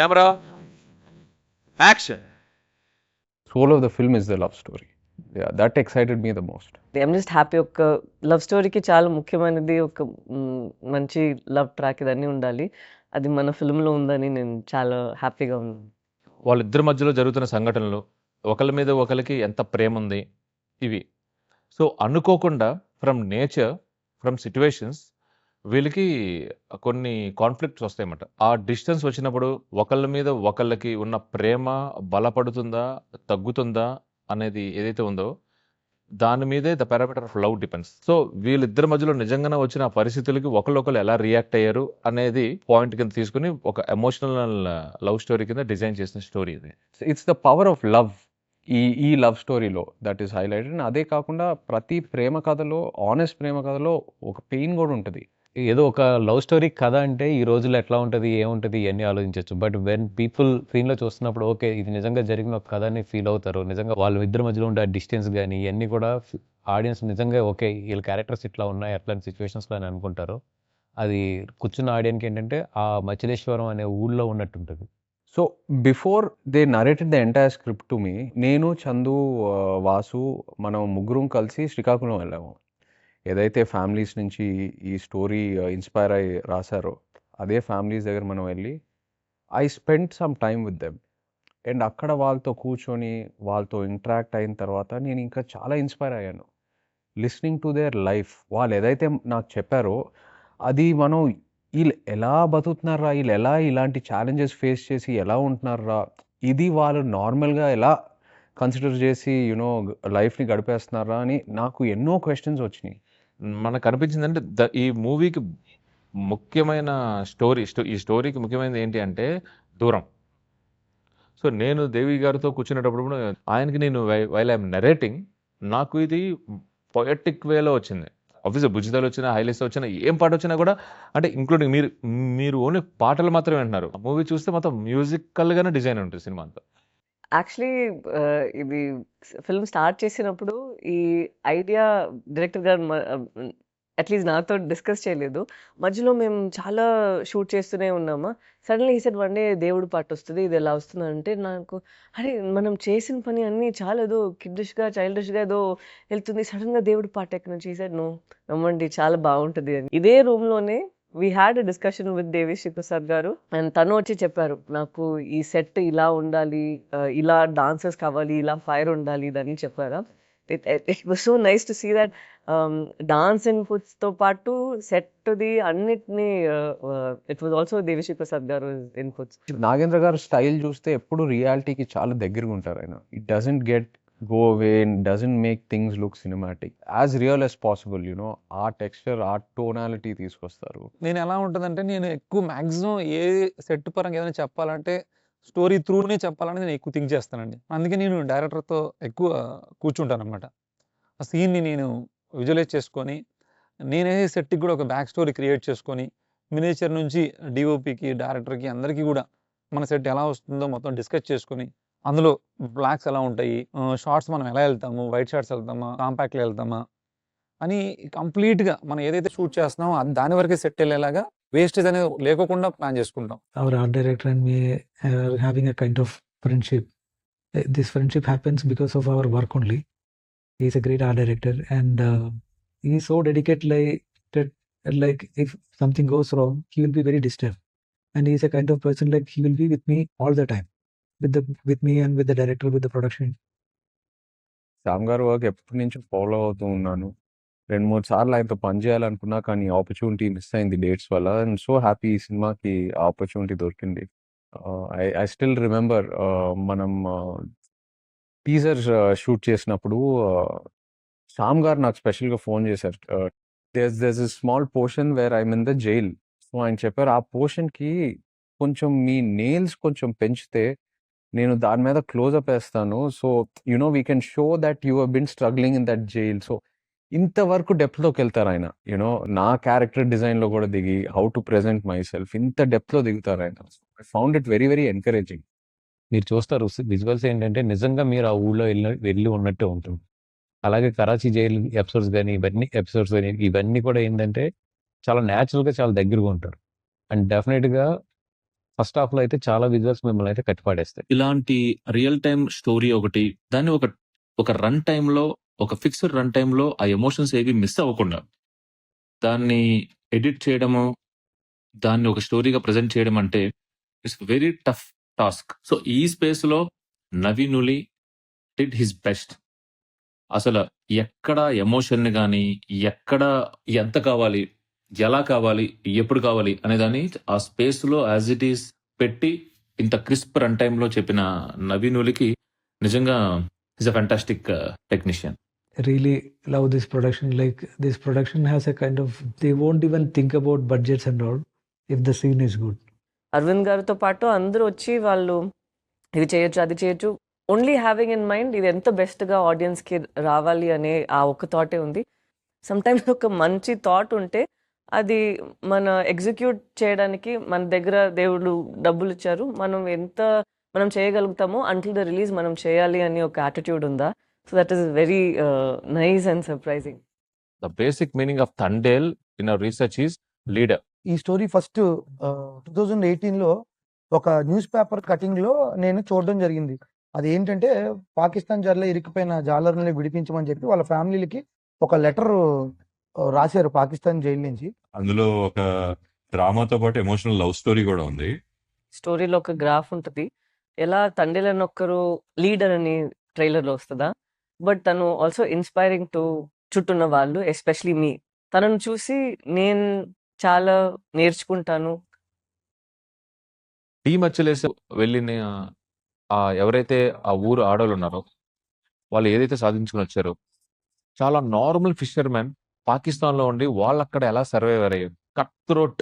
Camera action. Soul of the film is the love story. Yeah, that excited me the most. I'm just happy. ఒక love స్టోరీకి చాలా ముఖ్యమైనది ఒక మంచి love track ఇదన్నీ ఉండాలి. అది మన ఫిల్మ్లో ఉందని నేను చాలా హ్యాపీగా ఉన్నాను. వాళ్ళిద్దరి మధ్యలో జరుగుతున్న సంఘటనలు, ఒకళ్ళ మీద ఒకరికి ఎంత ప్రేమ ఉంది, ఇవి సో అనుకోకుండా ఫ్రమ్ నేచర్, ఫ్రమ్ సిచ్యువేషన్స్ వీళ్ళకి కొన్ని కాన్ఫ్లిక్ట్స్ వస్తాయన్నమాట. ఆ డిస్టెన్స్ వచ్చినప్పుడు ఒకళ్ళ మీద ఒకళ్ళకి ఉన్న ప్రేమ బలపడుతుందా తగ్గుతుందా అనేది ఏదైతే ఉందో దాని మీదే the parameter of love depends. So వీళ్ళిద్దరి మధ్యలో నిజంగానే వచ్చిన ఆ పరిస్థితులకి ఒకళ్ళొకళ్ళు ఎలా రియాక్ట్ అయ్యారు అనేది పాయింట్ కింద తీసుకుని ఒక ఎమోషనల్ లవ్ స్టోరీ కింద డిజైన్ చేసిన స్టోరీ ఇది. It's the power of love. ఈ లవ్ స్టోరీలో దట్ ఈస్ హైలైటెడ్. అదే కాకుండా ప్రతి ప్రేమ కథలో, ఆనెస్ట్ ప్రేమ కథలో ఒక పెయిన్ కూడా ఉంటుంది. ఏదో ఒక లవ్ స్టోరీ కథ అంటే ఈ రోజుల్లో ఎట్లా ఉంటుంది, ఏముంటుంది ఇవన్నీ ఆలోచించవచ్చు. బట్ వెన్ పీపుల్ స్క్రీన్లో చూస్తున్నప్పుడు ఓకే ఇది నిజంగా జరిగిన ఒక కథ అని ఫీల్ అవుతారు. నిజంగా వాళ్ళ ఇద్దరి మధ్యలో ఉండే డిస్టెన్స్ కానీ ఇవన్నీ కూడా ఆడియన్స్ నిజంగా ఓకే వీళ్ళ క్యారెక్టర్స్ ఇట్లా ఉన్నాయి అట్లాంటి సిచ్యువేషన్స్లో అని అనుకుంటారు. అది కూర్చున్న ఆడియన్కి ఏంటంటే ఆ మచిలేశ్వరం అనే ఊళ్ళో ఉన్నట్టు ఉంటుంది. So before they narrated the entire script to me, నేను చందు వాసు మనం ముగ్గురం కలిసి శ్రీకాకుళం వెళ్ళాము. ఏదైతే ఫ్యామిలీస్ నుంచి ఈ స్టోరీ ఇన్స్పైర్ అయ్యి రాశారో అదే ఫ్యామిలీస్ దగ్గర మనం వెళ్ళి I spend some time with them. And అక్కడ వాళ్ళతో కూర్చొని వాళ్ళతో ఇంటరాక్ట్ అయిన తర్వాత నేను ఇంకా చాలా ఇన్స్పైర్ అయ్యాను. లిస్నింగ్ టు దేర్ లైఫ్, వాళ్ళు ఏదైతే నాకు చెప్పారో అది మనం వీళ్ళు ఎలా బతుకుతున్నారా, వీళ్ళు ఎలా ఇలాంటి ఛాలెంజెస్ ఫేస్ చేసి ఎలా ఉంటున్నారా, ఇది వాళ్ళు నార్మల్గా ఎలా కన్సిడర్ చేసి యూనో లైఫ్ని గడిపేస్తున్నారా అని నాకు ఎన్నో క్వశ్చన్స్ వచ్చినాయి. మనకు అనిపించిందంటే ఈ మూవీకి ముఖ్యమైన ఈ స్టోరీకి ముఖ్యమైనది ఏంటి అంటే దూరం. సో నేను దేవి గారితో కూర్చునేటప్పుడు కూడా ఆయనకి నేను వైల్ ఐఎమ్ నరేటింగ్ నాకు ఇది పొయటిక్ వేలో వచ్చింది. ఆఫీస్ భుజితాలు వచ్చినా, హైలైట్స్ వచ్చినా, ఏం పాట వచ్చినా కూడా అంటే ఇంక్లూడింగ్ మీరు ఓన్లీ పాటలు మాత్రమే వింటున్నారు. మూవీ చూస్తే మొత్తం మ్యూజికల్గానే డిజైన్ ఉంటుంది సినిమా అంతా. యాక్చువల్లీ ఇది ఫిల్మ్ స్టార్ట్ చేసినప్పుడు ఈ ఐడియా డైరెక్టర్ గారు అట్లీస్ట్ నాతో డిస్కస్ చేయలేదు. మధ్యలో మేము చాలా షూట్ చేస్తూనే ఉన్నామా. సడన్లీ ఈ సెడ్ వన్ డే దేవుడు పాట వస్తుంది, ఇది ఎలా వస్తుంది అంటే నాకు అరే మనం చేసిన పని అన్నీ చాలా ఏదో కిడ్డిష్గా చైల్డిష్గా ఏదో వెళ్తుంది, సడన్గా దేవుడు పాట ఎక్కడి నుంచి ఈ సెడ్ నో నమ్మండి చాలా బాగుంటుంది అని. ఇదే రూమ్లోనే we had a discussion with Devi Sri Prasad గారు. అండ్ తను వచ్చి చెప్పారు నాకు ఈ సెట్ ఇలా ఉండాలి, ఇలా డాన్సర్స్ కావాలి, ఇలా ఫైర్ ఉండాలి ఇదని చెప్పారా. It was so nice to see that dance ఇన్పుట్స్తో పాటు సెట్ది అన్నిటినీ it was also Devi Sri Prasad garu ఇన్పుట్స్. నాగేంద్ర గారు స్టైల్ చూస్తే ఎప్పుడు రియాలిటీకి చాలా దగ్గరగా ఉంటారు ఆయన. It doesn't get go away and doesn't make things look cinematic, as real as possible, you know, ఆ texture, ఆ tonality తీసుకొస్తారు. నేను ఎలా ఉంటుందంటే నేను ఎక్కువ మ్యాక్సిమం ఏ సెట్ పరంగా ఏదైనా చెప్పాలంటే స్టోరీ త్రూనే చెప్పాలని నేను ఎక్కువ థింక్ చేస్తానండి. అందుకే నేను డైరెక్టర్తో ఎక్కువ కూర్చుంటాను అనమాట. ఆ సీన్ని నేను విజువలైజ్ చేసుకొని నేనే సెట్కి కూడా ఒక బ్యాక్ స్టోరీ క్రియేట్ చేసుకొని మినేచర్ నుంచి డిఓపికి డైరెక్టర్కి అందరికీ కూడా మన సెట్ ఎలా వస్తుందో మొత్తం డిస్కస్ చేసుకొని అందులో బ్లాక్స్ ఎలా ఉంటాయి, షార్ట్స్ మనం ఎలా వెళ్తాము, వైట్ షార్ట్స్ వెళ్తామా, కాంపాక్ట్లో వెళ్తామా అని కంప్లీట్గా మనం ఏదైతే షూట్ చేస్తున్నామో దాని వరకే సెట్ వెళ్ళేలాగా వేస్టేజ్ అనేది లేకోకుండా ప్లాన్ చేసుకుంటాం. Our art director and me are having a kind of friendship. This friendship happens because of our work only. He is a great art director and he is so dedicated, like if something goes wrong, he will be very disturbed. And he is a kind of person like he will be with me all the time. With me and with the director, with the production. Shyam గారు work ఎప్పటి నుంచి follow అవుతూ ఉన్నాను. 2-3 సార్లు ఆయనతో పనిచేయాలనుకున్నా కానీ opportunity miss అయింది dates వల్ల. అండ్ సో హ్యాపీ ఈ సినిమాకి ఆపర్చునిటీ దొరికింది. ఐ స్టిల్ రిమెంబర్ మనం టీజర్ షూట్ చేసినప్పుడు శ్యామ్ గారు నాకు స్పెషల్గా ఫోన్ చేశారు. there's a small portion where I'm in the jail. So ఆయన చెప్పారు ఆ పోర్షన్కి కొంచెం మీ నెయిల్స్ కొంచెం పెంచితే నేను దాని మీద క్లోజ్అప్ వేస్తాను. So you know we can show that you have been struggling in that jail. So ఇంతవరకు డెప్త్లోకి వెళ్తారు ఆయన. యూనో నా క్యారెక్టర్ డిజైన్లో కూడా దిగి how to present my self ఇంత డెప్త్లో దిగుతారు ఆయన. I found it very very encouraging. మీరు చూస్తారు విజువల్స్ ఏంటంటే నిజంగా మీరు ఆ ఊళ్ళో వెళ్ళి ఉన్నట్టే ఉంటుంది. అలాగే కరాచీ జైలు ఎపిసోడ్స్ కానీ ఎపిసోడ్స్ కానీ ఇవన్నీ కూడా ఏంటంటే చాలా న్యాచురల్గా చాలా దగ్గరగా ఉంటారు. అండ్ డెఫినెట్గా ఫస్ట్ హాఫ్‌లో అయితే చాలా విజువల్స్ మిమ్మల్ని అయితే కట్టిపడేస్తాయి. ఇలాంటి రియల్ టైమ్ స్టోరీ ఒకటి, దాన్ని ఒక రన్ టైమ్‌లో, ఒక ఫిక్స్డ్ రన్ టైమ్‌లో ఆ ఎమోషన్స్ ఏవి మిస్ అవ్వకుండా, దాన్ని ఎడిట్ చేయడము, దాన్ని ఒక స్టోరీగా ప్రెజెంట్ చేయడం అంటే it's very tough task. So, ఈ స్పేస్‌లో నవీనులి డిడ్ హిస్ బెస్ట్. అసల ఎక్కడ ఎమోషన్‌ని గాని, ఎక్కడ ఎంత కావాలి, ఎలా కావాలి, ఎప్పుడు కావాలి అనేదాన్ని ఆ స్పేస్‌లో యాజ్ ఇట్ ఈస్ పెట్టి ఇంత క్రిస్ప్ రన్ టైమ్‌లో చెప్పిన నవీనులికి నిజంగా is a fantastic technician. Really love this production. Like this production has a kind of, they won't even think about budgets and all if the scene is good. Aravind గారితో పాటు అందరూ వచ్చి వాళ్ళు ఇది చేయొచ్చు, అది చేయొచ్చు. ఓన్లీ హ్యావింగ్ ఇన్ మైండ్ ఇది ఎంత బెస్ట్‌గా ఆడియన్స్‌కి రావాలి అనే ఆ ఒక్క థాటే ఉంది. సమ్‌టైమ్స్ ఒక మంచి థాట్ ఉంటే అది మన ఎగ్జిక్యూట్ చేయడానికి మన దగ్గర దేవుడు డబ్బులిచ్చారు. మనం చేయగలుగుతామో అంటిల్ ద రిలీజ్ మనం చేయాలి అని ఒక యాటిట్యూడ్ ఉందా? So that is very nice and surprising. The basic meaning of Thandel in our research is leader. ఈ స్టోరీ ఫస్ట్ 2018లో ఒక న్యూస్ పేపర్ కటింగ్‌లో నేను చూడడం జరిగింది. అదేంటంటే పాకిస్తాన్ జైల్లో ఇరుక్కుపోయిన జాలర్లని విడిపించమని చెప్పి వాళ్ళ ఫ్యామిలీలకి ఒక లెటర్ రాశారు పాకిస్తాన్ జైలు నుంచి. అందులో ఒక డ్రామాతో పాటు ఎమోషనల్ లవ్ స్టోరీ కూడా ఉంది. స్టోరీలో ఒక గ్రాఫ్ ఉంటది. ఎలా తండేల్ అని ఒక్కరు లీడర్ అని ట్రైలర్‌లో వస్తదా? బట్ తను ఆల్సో ఇన్‌స్పైరింగ్ టు చుట్టూన్న వాళ్ళు, ఎస్పెషల్లీ మీ. తనను చూసి నేను చాలా నేర్చుకుంటాను. టీ మచ్చలేసి వెళ్ళిన ఎవరైతే ఆ ఊరు ఆడోళ్ళు ఉన్నారో, వాళ్ళు ఏదైతే సాధించుకొని వచ్చారో, చాలా నార్మల్ ఫిషర్‌మెన్ పాకిస్తాన్‌లో ఉండి వాళ్ళక్కడ ఎలా సర్వైవర్ అయ్యారు. Cut throat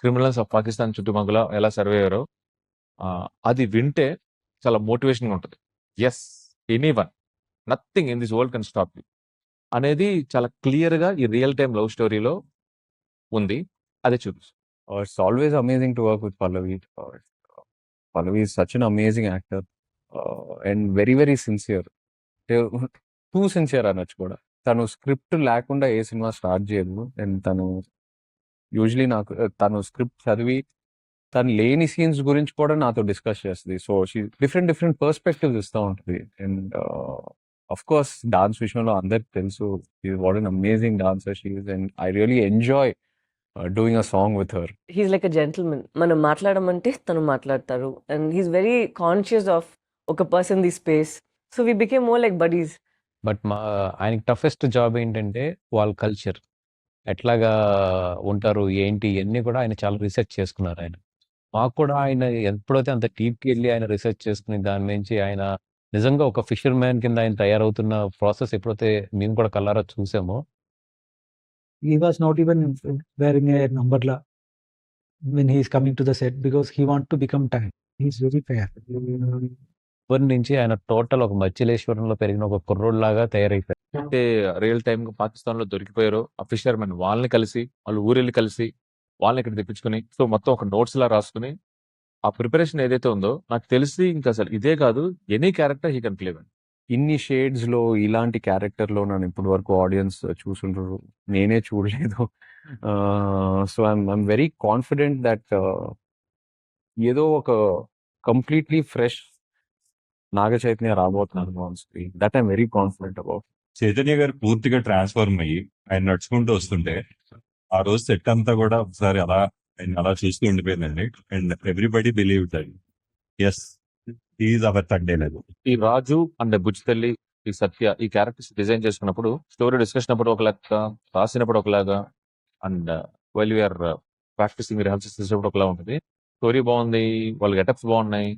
criminals of Pakistan చుట్టుపక్కల ఎలా సర్వైవ్ అయ్యారో అది వింటే చాలా మోటివేషన్‌గా ఉంటది. Yes, anyone, nothing in this world can stop you అనేది చాలా క్లియర్‌గా ఈ రియల్ టైమ్ లవ్ స్టోరీలో ఉంది. అదే చూపిస్తుంది. It's always amazing to work with Pallavi. Pallavi is such an amazing actor and very very sincere. Too sincere అనొచ్చు కూడా. తను స్క్రిప్ట్ లేకుండా ఏ సినిమా స్టార్ట్ చేయదు. అండ్ తను యూజువలీ తను స్క్రిప్ట్ చదివి తను లేని సీన్స్ గురించి కూడా నాతో డిస్కస్ చేస్తుంది. సో షీ డిఫరెంట్ పర్స్పెక్టివ్స్ ఇస్తూ ఉంటుంది. అండ్ అఫ్ కోర్స్ డాన్స్ విషయంలో అందరికి తెలుసు what an amazing dancer she is. And I really enjoy doing a song with her. He's like a gentleman. మనం మాట్లాడమంటే తను మాట్లాడతారు. And he's very conscious of ఒక person the space. So we became more like buddies. But ఆయనకి toughest job ఏంటంటే వాళ్ళ culture ఎట్లాగా ఉంటారు, ఏంటి ఇయన్నీ కూడా ఆయన చాలా రీసెర్చ్ చేసుకున్నారు ఆయన. మాకు కూడా ఆయన ఎప్పుడైతే అంత డీప్‌కి వెళ్ళి ఆయన రీసెర్చ్ చేసుకుని దాని నుంచి ఆయన నిజంగా ఒక ఫిషర్‌మ్యాన్ కింద ఆయన తయారవుతున్న ప్రాసెస్ ఎప్పుడైతే మేము కూడా కళ్ళారా చూసామో, He was not even wearing a umbrella when he is coming to the set because he want to become tan. He is very fair. ఇప్పటి నుంచి ఆయన టోటల్ ఒక మచిలీశ్వరంలో పెరిగిన ఒక కుర్రోడ్లాగా తయారైపోయారు. అంటే రియల్ టైమ్ పాకిస్తాన్‌లో దొరికిపోయారో ఆ ఫిషర్‌మెన్ వాళ్ళని కలిసి, వాళ్ళు ఊరెళ్ళి కలిసి, వాళ్ళని ఇక్కడ తెప్పించుకొని, సో మొత్తం ఒక నోట్స్‌లా రాసుకొని, ఆ ప్రిపరేషన్ ఏదైతే ఉందో నాకు తెలిసి ఇంకా అసలు ఇదే కాదు, any character he can play well. ఇన్ని షేడ్స్‌లో ఇలాంటి క్యారెక్టర్‌లో నన్ను ఇప్పటి వరకు ఆడియన్స్ చూసుంటారు. నేనే చూడలేదు. So I'm very confident that ఏదో ఒక కంప్లీట్లీ ఫ్రెష్ నాగ చైతన్య రాబోతున్నారు on screen. That I'm very confident about. Chaitanya గారు పూర్తిగా ట్రాన్స్ఫార్మ్ అయ్యి ఆయన నడుచుకుంటూ వస్తుంటే ఆ రోజు సెట్ అంతా కూడా ఒకసారి అలా చూస్తూ ఉండిపోయిందండి. And everybody believe that S is our Thandel. ఈ రాజు అండ్ బుజ్జితల్లి, ఈ సత్య, ఈ క్యారెక్టర్స్ డిజైన్ చేసుకున్నప్పుడు, స్టోరీ డిస్కషన్ అప్పుడు ఒక లెక్క, రాసినప్పుడు ఒకలాగా, and while we are practising rehearsals చేసేటప్పుడు ఒకలా ఉంటుంది. స్టోరీ బాగుంది, వాళ్ళ గెటప్స్ బాగున్నాయి,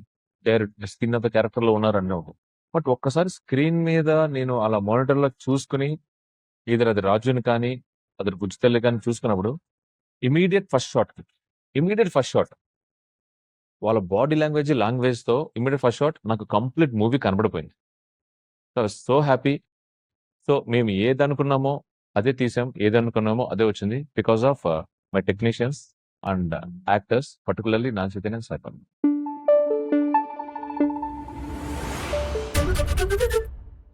స్కిన్ ఆఫ్ ద క్యారెక్టర్ లో ఉన్నారు అన్నీ ఉంటుంది. బట్ ఒక్కసారి స్క్రీన్ మీద నేను అలా మానిటర్ లో చూసుకుని అది రాజుని కానీ అది బుజ్జితల్లి కానీ చూసుకున్నప్పుడు ఇమీడియట్ ఫస్ట్ షాట్ వాళ్ళ బాడీ లాంగ్వేజ్ తో ఇమీడియట్ ఫస్ట్ షాట్ నాకు కంప్లీట్ మూవీ కనబడిపోయింది. So happy. సో మేము ఏదనుకున్నామో అదే తీసాం, ఏదనుకున్నామో అదే వచ్చింది, because of my technicians and actors, particularly Naga Chaitanya, Sai Pallavi.